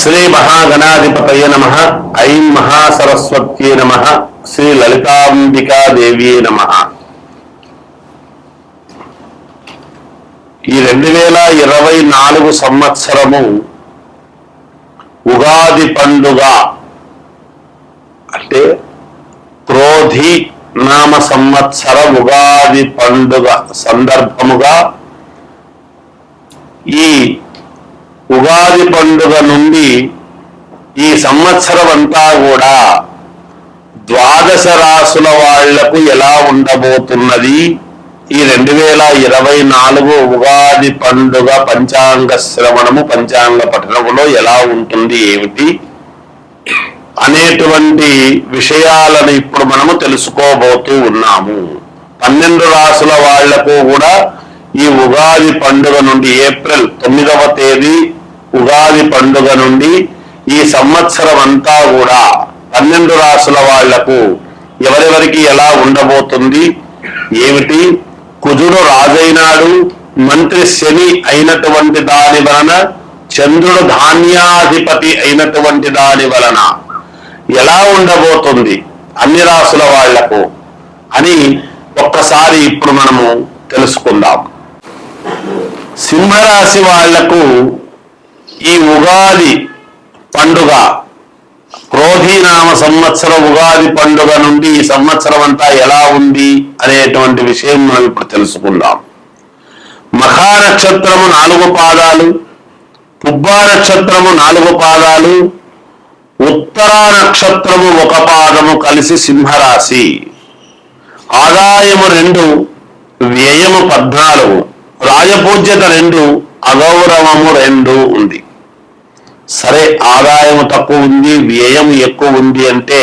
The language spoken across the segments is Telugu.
శ్రీ మహాగణాధిపతయ నమః. ఐం మహాసరస్వత్యై నమః. శ్రీ లలితాంబికాదేవ్యై నమః. ఈ 2024 సంవత్సరము ఉగాది పండుగ అంటే క్రోధి నామ సంవత్సర ఉగాది పండుగ సందర్భముగా ఈ ఉగాది పండుగ నుండి ఈ సంవత్సరం అంతా కూడా ద్వాదశ రాసుల వాళ్లకు ఎలా ఉండబోతున్నది, ఈ 2024 ఉగాది పండుగ పంచాంగ శ్రవణము పంచాంగ పఠనములో ఎలా ఉంటుంది ఏమిటి అనేటువంటి విషయాలను ఇప్పుడు మనము తెలుసుకోబోతూ ఉన్నాము. 12 రాసుల వాళ్లకు కూడా ఈ ఉగాది పండుగ నుండి ఏప్రిల్ 9వ తేదీ ఉగాది పండుగ నుండి ఈ సంవత్సరం అంతా కూడా 12 రాసుల వాళ్లకు ఎవరెవరికి ఎలా ఉండబోతుంది ఏమిటి. కుజుడు రాజైనాడు, మంత్రి శని అయినటువంటి దాని వలన, చంద్రుడు ధాన్యాధిపతి అయినటువంటి దాని వలన ఎలా ఉండబోతుంది అన్ని రాసుల వాళ్లకు అని ఒక్కసారి ఇప్పుడు మనము తెలుసుకుందాం. సింహరాశి వాళ్లకు ఈ ఉగాది పండుగ క్రోధీనామ సంవత్సర ఉగాది పండుగ నుండి ఈ సంవత్సరం అంతా ఎలా ఉంది అనేటువంటి విషయం మనం ఇప్పుడు తెలుసుకుందాం. మఖా నక్షత్రము 4 పాదాలు, పుబ్బా నక్షత్రము 4 పాదాలు, ఉత్తరా నక్షత్రము 1 పాదము కలిసి సింహరాశి. ఆదాయము 2, వ్యయము 14, రాజపూజ్యత 2, అగౌరవము 2 ఉంది. సరే, ఆదాయము తక్కువ ఉంది, వ్యయం ఎక్కువ ఉంది అంటే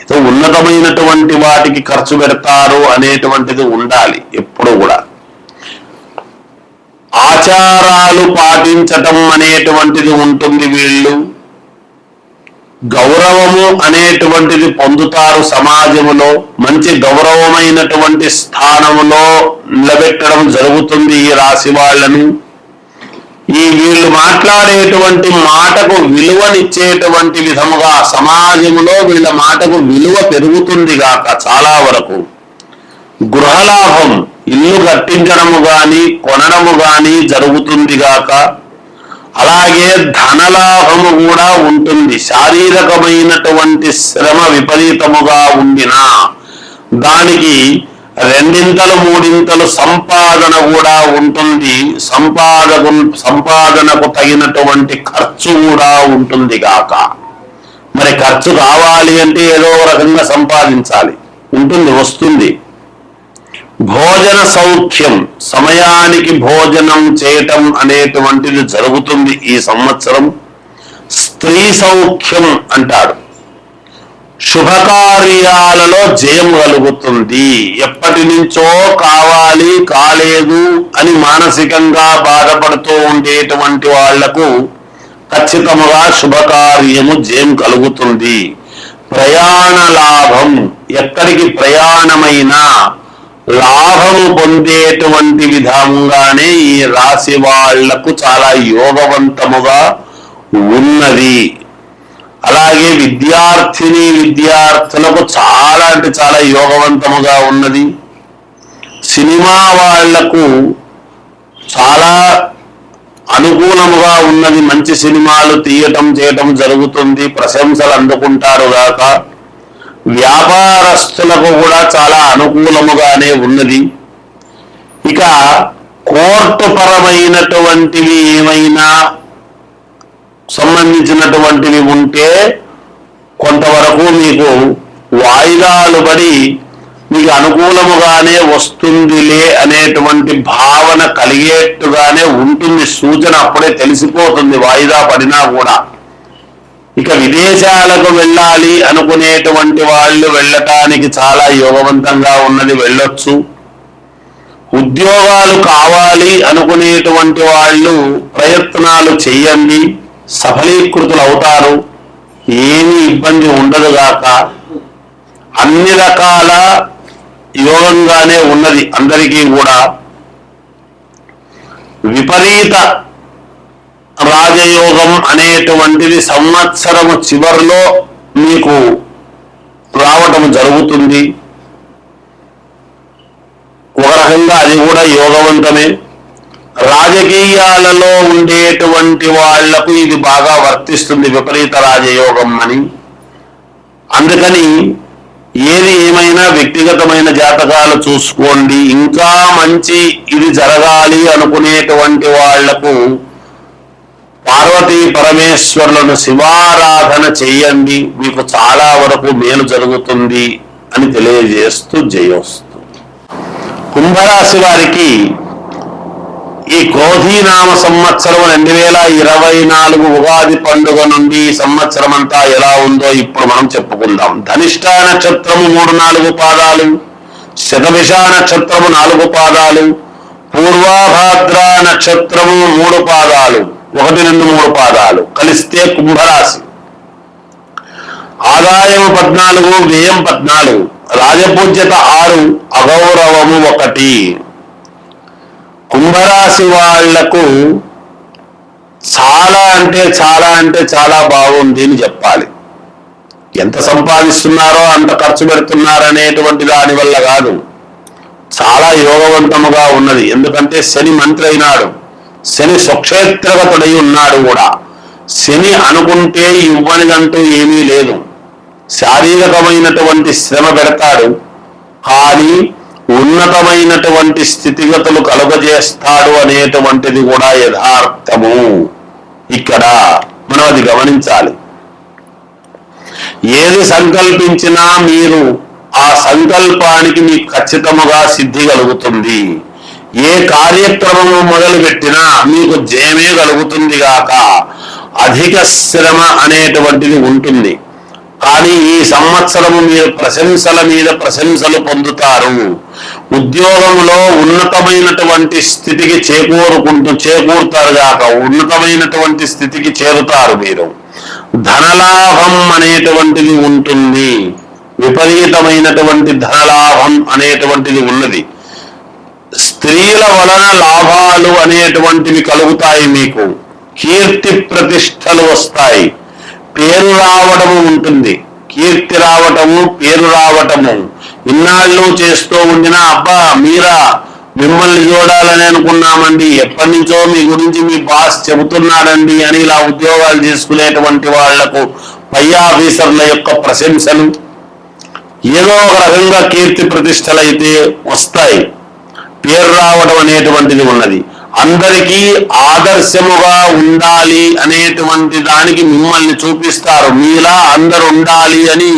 ఏదో ఉన్నతమైనటువంటి వాటికి ఖర్చు పెడతారు అనేటువంటిది ఉండాలి. ఎప్పుడు కూడా ఆచారాలు పాటించటం అనేటువంటిది ఉంటుంది. వీళ్ళు గౌరవము అనేటువంటిది పొందుతారు. సమాజములో మంచి గౌరవమైనటువంటి స్థానములో నిలబెట్టడం జరుగుతుంది ఈ రాశి వాళ్ళను. వీళ్ళు మాట్లాడేటువంటి మాటకు విలువనిచ్చేటువంటి విధముగా సమాజంలో వీళ్ళ మాటకు విలువ పెరుగుతుంది గాక. చాలా వరకు గృహలాభం, ఇల్లు కట్టించడము గాని కొనడము గాని జరుగుతుంది గాక. అలాగే ధనలాభము కూడా ఉంటుంది. శారీరకమైనటువంటి శ్రమ విపరీతముగా ఉండినా దానికి 2 3 సంపాదన కూడా ఉంటుంది. సంపాదనకు తగినటువంటి ఖర్చు కూడా ఉంటుంది గాక. మరి ఖర్చు కావాలి అంటే ఏదో రకంగా సంపాదించాలి, ఉంటుంది, వస్తుంది. భోజన సౌఖ్యం, సమయానికి భోజనం చేయటం అనేటువంటిది జరుగుతుంది ఈ సంవత్సరం. స్త్రీ సౌఖ్యం అంటాడు. శుభకార్యాలలో జయం కలుగుతుంది. ఎప్పటి నుంచో కావాలి కాలేదు అని మానసికంగా బాధపడుతూ ఉండేటువంటి వాళ్లకు ఖచ్చితంగా శుభకార్యము జయం కలుగుతుంది. ప్రయాణ లాభం, ఎక్కడికి ప్రయాణమైనా లాభము పొందేటువంటి విధంగానే ఈ రాశి వాళ్లకు చాలా యోగవంతముగా ఉన్నది. అలాగే విద్యార్థులకు చాలా అంటే చాలా యోగవంతముగా ఉన్నది. సినిమా వాళ్లకు చాలా అనుకూలముగా ఉన్నది. మంచి సినిమాలు చేయటం జరుగుతుంది, ప్రశంసలు అందుకుంటారు గాక. వ్యాపారస్తులకు కూడా చాలా అనుకూలముగానే ఉన్నది. ఇక కోర్టు పరమైనటువంటివి ఏమైనా సంబంధించినటువంటివి ఉంటే కొంతవరకు మీకు వాయిదాలు పడి మీకు అనుకూలముగానే వస్తుందిలే అనేటువంటి భావన కలిగేట్టుగానే ఉంటుంది. సూచన అప్పుడే తెలిసిపోతుంది వాయిదా పడినా కూడా. ఇక విదేశాలకు వెళ్ళాలి అనుకునేటువంటి వాళ్ళు వెళ్ళటానికి చాలా యోగవంతంగా ఉన్నది, వెళ్ళొచ్చు. ఉద్యోగాలు కావాలి అనుకునేటువంటి వాళ్ళు ప్రయత్నాలు చేయండి, సఫలీకృతులు అవుతారు, ఏమీ ఇబ్బంది ఉండదుగాక. అన్ని రకాల యోగంగానే ఉన్నది అందరికీ కూడా. విపరీత రాజయోగం అనేటువంటిది సంవత్సరము చివరిలో మీకు రావటం జరుగుతుంది. ఒక రకంగా అది కూడా యోగవంతమే. రాజకీయాలలో ఉండేటువంటి వాళ్లకు ఇది బాగా వర్తిస్తుంది, విపరీత రాజయోగం అని. అందుకని ఏది ఏమైనా వ్యక్తిగతమైన జాతకాలు చూసుకోండి. ఇంకా మంచి ఇది జరగాలి అనుకునేటువంటి వాళ్లకు పార్వతీ పరమేశ్వరులను శివారాధన చెయ్యండి, మీకు చాలా వరకు మేలు జరుగుతుంది అని తెలియజేస్తూ జయోస్తు. కుంభరాశి వారికి ఈ క్రోధీనామ సంవత్సరం 2024 ఉగాది పండుగ నుండి సంవత్సరం అంతా ఎలా ఉందో ఇప్పుడు మనం చెప్పుకుందాం. ధనిష్ట నక్షత్రము 3-4 పాదాలు, శతభిష నక్షత్రము 4 పాదాలు, పూర్వాభాద్ర నక్షత్రము 3 పాదాలు, 1-2-3 పాదాలు కలిస్తే కుంభరాశి. ఆదాయం 14, వ్యయం 14, రాజపూజ్యత 6, అగౌరవము 1. కుంభరాశి వాళ్లకు చాలా అంటే చాలా బాగుంది అని చెప్పాలి. ఎంత సంపాదిస్తున్నారో అంత ఖర్చు పెడుతున్నారనేటువంటి దాని వల్ల కాదు, చాలా యోగవంతముగా ఉన్నది. ఎందుకంటే శని మంత్రి అయినాడు, శని స్వక్షేత్రగతుడై ఉన్నాడు కూడా. శని అనుకుంటే ఇవ్వనిదంటూ ఏమీ లేదు. శారీరకమైనటువంటి శ్రమ పెడతాడు, కానీ ఉన్నతమైనటువంటి స్థితిగతులు కలుగజేస్తాడు అనేటువంటిది కూడా యథార్థము. ఇక్కడ మనం అది గమనించాలి. ఏది సంకల్పించినా మీరు ఆ సంకల్పానికి మీకు ఖచ్చితముగా సిద్ధి కలుగుతుంది. ఏ కార్యక్రమము మొదలుపెట్టినా మీకు జయమే కలుగుతుంది గాక అధిక శ్రమ అనేటువంటిది ఉంటుంది. కానీ ఈ సంవత్సరము మీరు ప్రశంసల మీద ప్రశంసలు పొందుతారు. ఉద్యోగంలో ఉన్నతమైనటువంటి స్థితికి చేకూరుతారు గాక ఉన్నతమైనటువంటి స్థితికి చేరుతారు మీరు. ధనలాభం అనేటువంటిది ఉంటుంది, విపరీతమైనటువంటి ధనలాభం అనేటువంటిది ఉన్నది. స్త్రీల వలన లాభాలు అనేటువంటివి కలుగుతాయి. మీకు కీర్తి ప్రతిష్టలు వస్తాయి, పేరు రావడము ఉంటుంది. కీర్తి రావటము, పేరు రావటము. ఇన్నాళ్ళు చేస్తూ ఉండినా అబ్బా మీరా మిమ్మల్ని చూడాలని అనుకున్నామండి, ఎప్పటి నుంచో మీ గురించి మీ బాస్ చెబుతున్నాడండి అని ఇలా ఉద్యోగాలు చేసుకునేటువంటి వాళ్లకు పై ఆఫీసర్ల యొక్క ప్రశంసలు, ఏదో ఒక రకంగా కీర్తి ప్రతిష్టలు అయితే వస్తాయి. పేరు రావడం అనేటువంటిది ఉన్నది. అందరికీ ఆదర్శముగా ఉండాలి అనేటువంటి దానికి మిమ్మల్ని చూపిస్తారు. మీలా అందరు ఉండాలి అని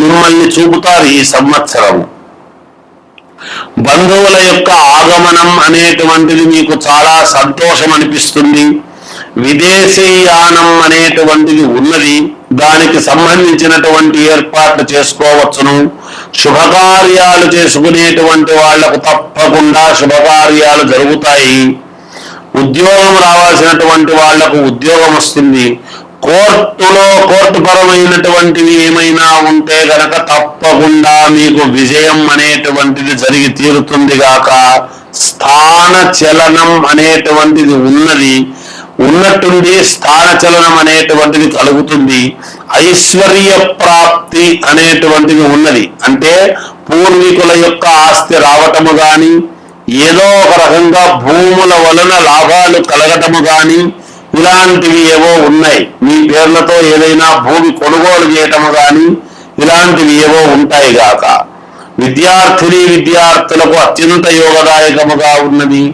మిమ్మల్ని చూపుతారు ఈ సంవత్సరం. బంధువుల యొక్క ఆగమనం అనేటువంటిది మీకు చాలా సంతోషం అనిపిస్తుంది. విదేశీయానం అనేటువంటిది ఉన్నది, దానికి సంబంధించినటువంటి ఏర్పాట్లు చేసుకోవచ్చును. శుభకార్యాలు చేసుకునేటువంటి వాళ్లకు తప్పకుండా శుభకార్యాలు జరుగుతాయి. ఉద్యోగం రావాల్సినటువంటి వాళ్లకు ఉద్యోగం వస్తుంది. కోర్టు పరమైనటువంటివి ఏమైనా ఉంటే గనక తప్పకుండా మీకు విజయం అనేటువంటిది జరిగి తీరుతుంది గాక. స్థాన చలనం అనేటువంటిది ఉన్నట్టుండి స్థాన చలనం అనేటువంటిది కలుగుతుంది. ఐశ్వర్య ప్రాప్తి అనేటువంటిది ఉన్నది. అంటే పూర్వీకుల యొక్క ఆస్తి రావటము గాని, ఏదో ఒక రకంగా భూముల వలన లాభాలు కలగటము గాని, ఇలాంటివి ఏవో ఉన్నాయి. మీ పేర్లతో ఏదైనా భూమి కొనుగోలు చేయటము గాని ఇలాంటివి ఏవో ఉంటాయి గాక. విద్యార్థులకు అత్యంత యోగదాయకముగా ఉన్నది.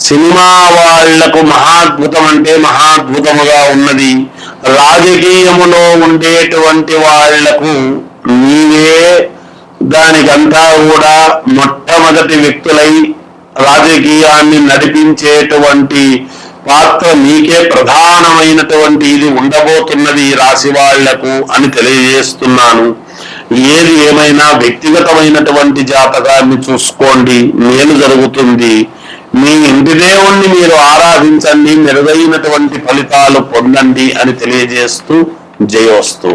సినిమా వాళ్లకు మహాద్భుతముగా ఉన్నది. రాజకీయములో ఉండేటువంటి వాళ్లకు నీవే దానికంతా కూడా మొట్టమొదటి వ్యక్తులై రాజకీయాన్ని నడిపించేటువంటి పాత్ర మీకే ప్రధానమైనటువంటి ఇది ఉండబోతున్నది ఈ రాశి వాళ్లకు అని తెలియజేస్తున్నాను. ఏది ఏమైనా వ్యక్తిగతమైనటువంటి జాతకాన్ని చూసుకోండి, మేలు జరుగుతుంది. మీ ఇంటి దేవుణ్ణి మీరు ఆరాధించండి, మెరుగైనటువంటి ఫలితాలు పొందండి అని తెలియజేస్తూ జయోస్తు.